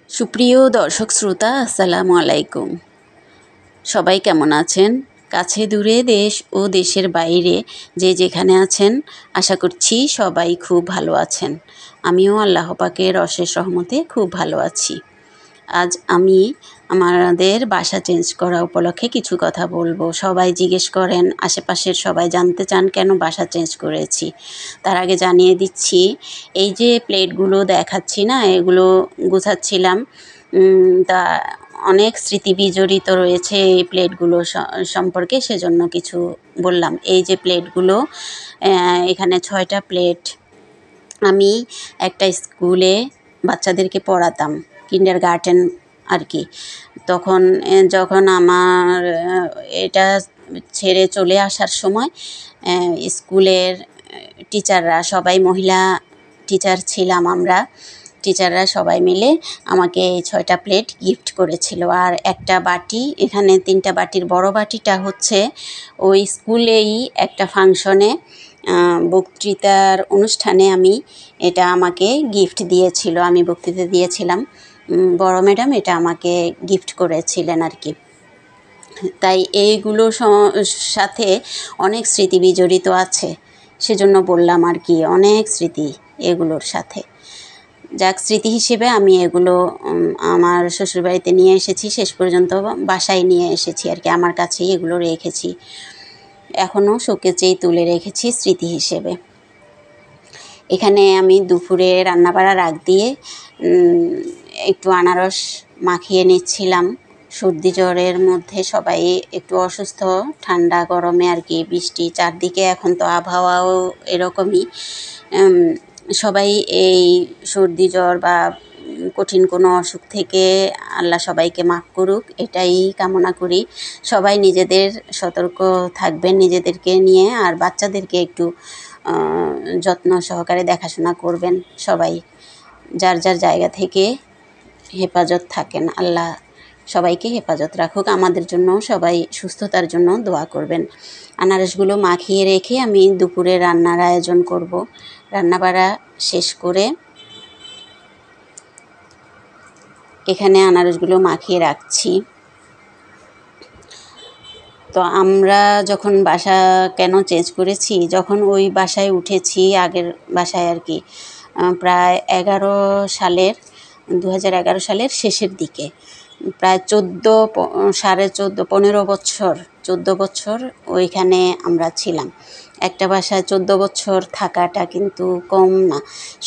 সুপ্রিয় দর্শক শ্রোতা, আসসালামু আলাইকুম। সবাই কেমন আছেন? কাছে দূরে, দেশ ও দেশের বাইরে যে যেখানে আছেন, আশা করছি সবাই খুব ভালো আছেন। আমিও আল্লাহ পাকের অশেষ রহমতে খুব ভালো আছি। আজ আমি আমাদের বাসা চেঞ্জ করা উপলক্ষে কিছু কথা বলবো। সবাই জিজ্ঞেস করেন, আশেপাশের সবাই জানতে চান কেন বাসা চেঞ্জ করেছি। তার আগে জানিয়ে দিচ্ছি, এই যে প্লেটগুলো দেখাচ্ছি না, এগুলো গুছাচ্ছিলাম। তা অনেক স্মৃতি বিজড়িত রয়েছে এই প্লেটগুলো সম্পর্কে, সেজন্য কিছু বললাম। এই যে প্লেটগুলো, এখানে 6টা প্লেট। আমি একটা স্কুলে বাচ্চাদেরকে পড়াতাম, কিন্ডারগার্টেন আর কি। তখন যখন আমার এটা ছেড়ে চলে আসার সময় স্কুলের টিচাররা সবাই মহিলা টিচার ছিলাম আমরা, টিচাররা সবাই মিলে আমাকে এই 6টা প্লেট গিফট করেছিল। আর একটা বাটি, এখানে 3টা বাটির বড় বাটিটা হচ্ছে ওই স্কুলেই একটা ফাংশনে, বক্তৃতার অনুষ্ঠানে এটা আমাকে গিফট দিয়েছিল। আমি বক্তৃতা দিয়েছিলাম, বড় ম্যাডাম এটা আমাকে গিফট করেছিলেন আর কি। তাই এইগুলো সাথে অনেক স্মৃতি বিজড়িত আছে, সেজন্য বললাম আর কি, অনেক স্মৃতি এগুলোর সাথে। যাক, স্মৃতি হিসেবে আমি এগুলো আমার শ্বশুরবাড়িতে নিয়ে এসেছি, শেষ পর্যন্ত বাসায় নিয়ে এসেছি আর কি, আমার কাছেই এগুলো রেখেছি। এখনও শোকেজেই তুলে রেখেছি স্মৃতি হিসেবে। এখানে আমি দুপুরে রান্নাবাড়ার আগ দিয়ে একটু আনারস মাখিয়ে নিচ্ছিলাম। সর্দি জ্বরের মধ্যে সবাই একটু অসুস্থ, ঠান্ডা গরমে আর কি, বৃষ্টি চারদিকে, এখন তো আবহাওয়াও এরকমই। সবাই এই সর্দি জ্বর বা কঠিন কোনো অসুখ থেকে আল্লাহ সবাইকে মাফ করুক, এটাই কামনা করি। সবাই নিজেদের সতর্ক থাকবেন নিজেদেরকে নিয়ে, আর বাচ্চাদেরকে একটু যত্ন সহকারে দেখাশোনা করবেন। সবাই যার যার জায়গা থেকে হেফাজত থাকেন। আল্লাহ সবাইকে হেফাজত রাখুক, আমাদের জন্য সবাই সুস্থতার জন্য দোয়া করবেন। আনারসগুলো মাখিয়ে রেখে আমি দুপুরে রান্নার আয়োজন করব। রান্নাবাড়া শেষ করে এখানে আনারসগুলো মাখিয়ে রাখছি। তো আমরা যখন বাসা কেন চেঞ্জ করেছি, যখন ওই বাসায় উঠেছি, আগের বাসায় আর কি, প্রায় 2011 সালের শেষের দিকে, প্রায় 14 বছর ওইখানে আমরা ছিলাম। একটা বাসায় 14 বছর থাকাটা কিন্তু কম না।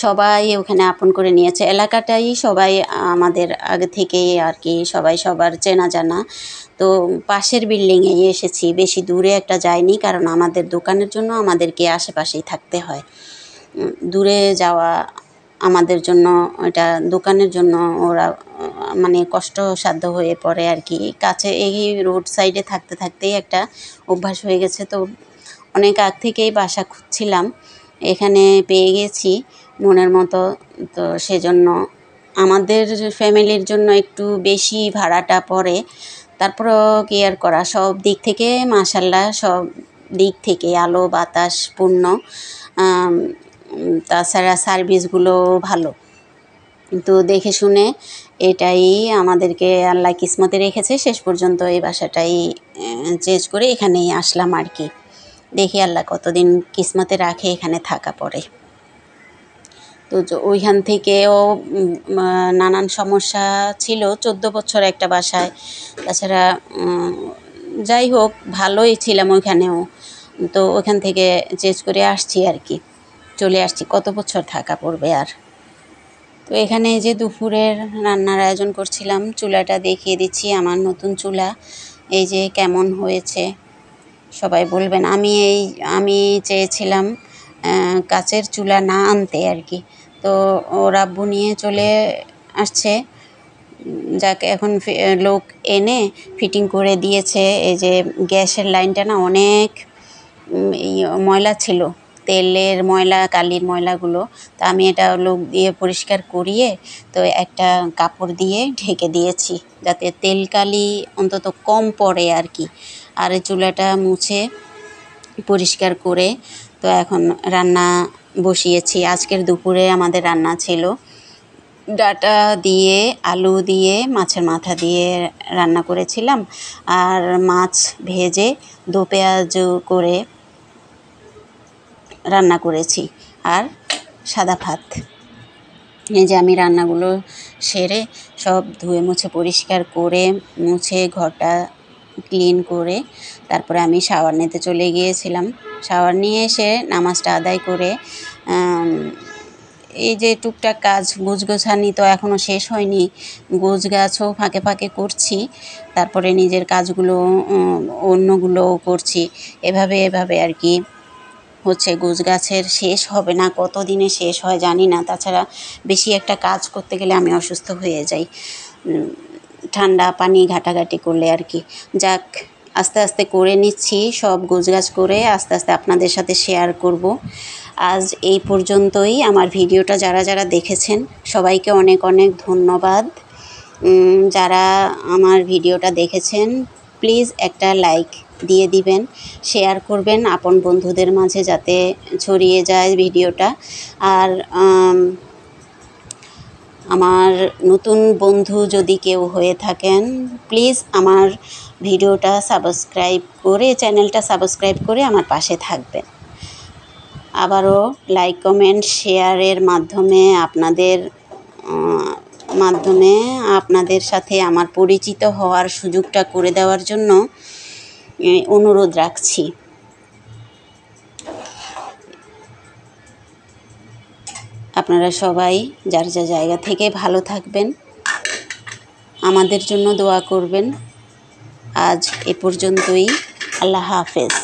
সবাই ওখানে আপন করে নিয়েছে, এলাকাটাই সবাই আমাদের আগে থেকেই আর কি, সবাই সবার চেনা জানা। তো পাশের বিল্ডিংয়ে এসেছি, বেশি দূরে একটা যাইনি, কারণ আমাদের দোকানের জন্য আমাদেরকে আশেপাশেই থাকতে হয়। দূরে যাওয়া আমাদের জন্য, এটা দোকানের জন্য ওরা মানে কষ্টসাধ্য হয়ে পড়ে আর কি। কাছে এই রোড সাইডে থাকতে থাকতেই একটা অভ্যাস হয়ে গেছে। তো অনেক আগ থেকেই বাসা খুঁজছিলাম, এখানে পেয়ে গেছি মনের মতো। তো সেজন্য আমাদের ফ্যামিলির জন্য একটু বেশি ভাড়াটা পড়ে, তারপরও কি আর করা, সব দিক থেকে মাশাআল্লাহ, সব দিক থেকে আলো বাতাস পূর্ণ। তাছাড়া সার্ভিসগুলো ভালো। কিন্তু দেখে শুনে এটাই আমাদেরকে আল্লাহ কিসমতে রেখেছে, শেষ পর্যন্ত এই বাসাটাই চেঞ্জ করে এখানেই আসলাম আর কি। দেখি আল্লাহ কতদিন কিসমতে রাখে এখানে থাকা পড়ে। তো ওইখান থেকেও নানান সমস্যা ছিল 14 বছর একটা বাসায়। তাছাড়া যাই হোক, ভালোই ছিলাম ওইখানেও। তো ওখান থেকে চেঞ্জ করে আসছি আর কি, চলে আসছি, কত বছর থাকা পড়বে আর। তো এখানে যে দুপুরের রান্নার আয়োজন করছিলাম, চুলাটা দেখিয়ে দিচ্ছি, আমার নতুন চুলা। এই যে কেমন হয়েছে সবাই বলবেন। আমি চেয়েছিলাম কাচের চুলা না আনতে আর কি, তো ওর আব্বু নিয়ে চলে আসছে। যাকে এখন লোক এনে ফিটিং করে দিয়েছে। এই যে গ্যাসের লাইনটা না অনেক ময়লা ছিল, তেলের ময়লা, কালির ময়লাগুলো। তা আমি এটা লোক দিয়ে পরিষ্কার করিয়ে তো একটা কাপড় দিয়ে ঢেকে দিয়েছি, যাতে তেল কালি অন্তত কম পড়ে আর কি। আর এই চুলাটা মুছে পরিষ্কার করে তো এখন রান্না বসিয়েছি। আজকের দুপুরে আমাদের রান্না ছিল ডাঁটা দিয়ে, আলু দিয়ে, মাছের মাথা দিয়ে রান্না করেছিলাম। আর মাছ ভেজে দো পেঁয়াজ করে রান্না করেছি। আর সাদা ভাত। এই যে আমি রান্নাগুলো সেরে সব ধুয়ে মুছে পরিষ্কার করে মুছে ঘরটা ক্লিন করে তারপরে আমি শাওয়ার নিতে চলে গিয়েছিলাম। শাওয়ার নিয়ে এসে নামাজটা আদায় করে এই যে টুকটাক কাজ গোছগাছানি তো এখনও শেষ হয়নি, গোছগাছও ফাঁকে ফাঁকে করছি। তারপরে নিজের কাজগুলো অন্যগুলোও করছি। এভাবে আর কি হচ্ছে। গোছগাছের শেষ হবে না, কত দিনে শেষ হয় জানি না। তাছাড়া বেশি একটা কাজ করতে গেলে আমি অসুস্থ হয়ে যাই ঠান্ডা পানি ঘাটাঘাটি করলে আর কি। যাক, আস্তে আস্তে করে নিচ্ছি, সব গোছগাছ করে আস্তে আস্তে আপনাদের সাথে শেয়ার করব। আজ এই পর্যন্তই। আমার ভিডিওটা যারা যারা দেখেছেন সবাইকে অনেক অনেক ধন্যবাদ। যারা আমার ভিডিওটা দেখেছেন প্লিজ একটা লাইক দিয়ে দিবেন, শেয়ার করবেন আপন বন্ধুদের মাঝে যাতে ছড়িয়ে যায় ভিডিওটা। আর আমার নতুন বন্ধু যদি কেউ হয়ে থাকেন প্লিজ আমার ভিডিওটা সাবস্ক্রাইব করে, চ্যানেলটা সাবস্ক্রাইব করে আমার পাশে থাকবেন। আবারও লাইক কমেন্ট শেয়ারের মাধ্যমে আপনাদের সাথে আমার পরিচিত হওয়ার সুযোগটা করে দেওয়ার জন্য অনুরোধ রাখছি। আপনারা সবাই যার যা জায়গা থেকে ভালো থাকবেন, আমাদের জন্য দোয়া করবেন। আজ এ পর্যন্তই। আল্লাহ হাফেজ।